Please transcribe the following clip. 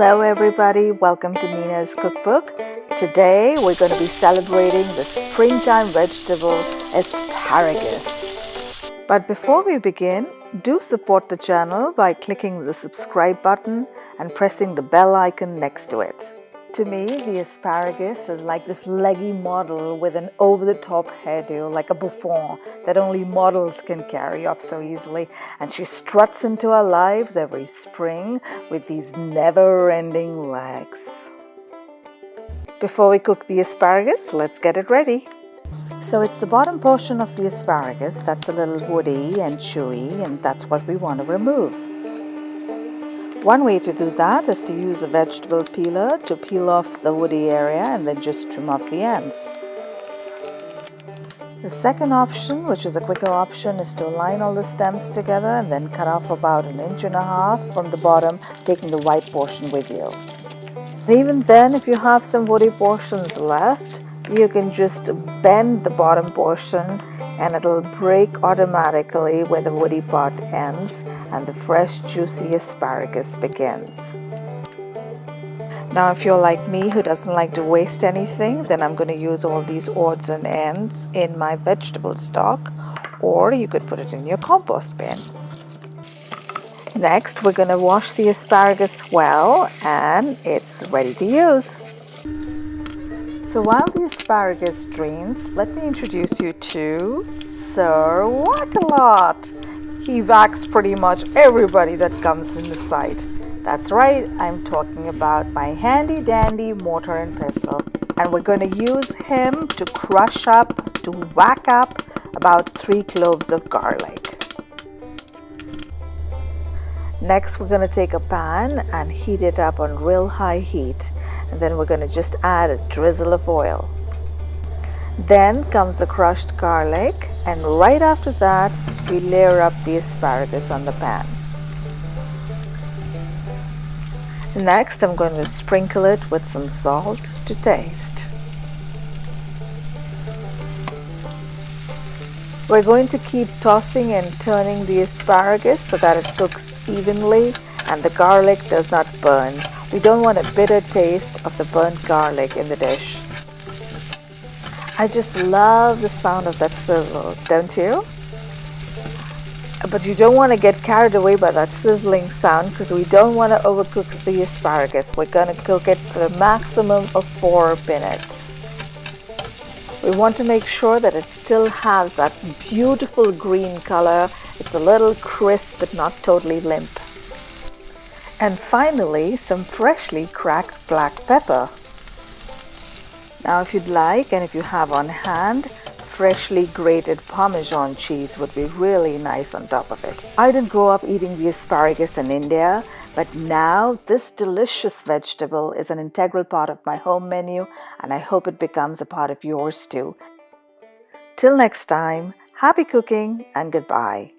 Hello everybody, welcome to Nina's Cookbook. Today we're going to be celebrating the springtime vegetable asparagus. But before we begin, do support the channel by clicking the subscribe button and pressing the bell icon next to it. To me, the asparagus is like this leggy model with an over-the-top hairdo, like a bouffant that only models can carry off so easily. And she struts into our lives every spring with these never-ending legs. Before we cook the asparagus, let's get it ready. So it's the bottom portion of the asparagus that's a little woody and chewy, and that's what we want to remove. One way to do that is to use a vegetable peeler to peel off the woody area and then just trim off the ends. The second option, which is a quicker option, is to align all the stems together and then cut off about 1.5 inches from the bottom, taking the white portion with you. And even then, if you have some woody portions left, you can just bend the bottom portion and it'll break automatically where the woody part ends and the fresh juicy asparagus begins. Now if you're like me who doesn't like to waste anything, then I'm going to use all these odds and ends in my vegetable stock, or you could put it in your compost bin. Next we're going to wash the asparagus well and it's ready to use. So while the asparagus drains, let me introduce you to Sir Whack-A-Lot. He whacks pretty much everybody that comes in the sight. That's right, I'm talking about my handy dandy mortar and pestle. And we're going to use him to whack up about 3 cloves of garlic. Next we're going to take a pan and heat it up on real high heat. And then we're going to just add a drizzle of oil. Then comes the crushed garlic, and right after that we layer up the asparagus on the pan. Next I'm going to sprinkle it with some salt to taste. We're going to keep tossing and turning the asparagus so that it cooks evenly and the garlic does not burn. We don't want a bitter taste of the burnt garlic in the dish. I just love the sound of that sizzle, don't you? But you don't want to get carried away by that sizzling sound because we don't want to overcook the asparagus. We're going to cook it for a maximum of 4 minutes. We want to make sure that it still has that beautiful green color. It's a little crisp but not totally limp. And finally, some freshly cracked black pepper. Now if you'd like, and if you have on hand, freshly grated Parmesan cheese would be really nice on top of it. I didn't grow up eating the asparagus in India, but now this delicious vegetable is an integral part of my home menu, and I hope it becomes a part of yours too. Till next time, happy cooking and goodbye.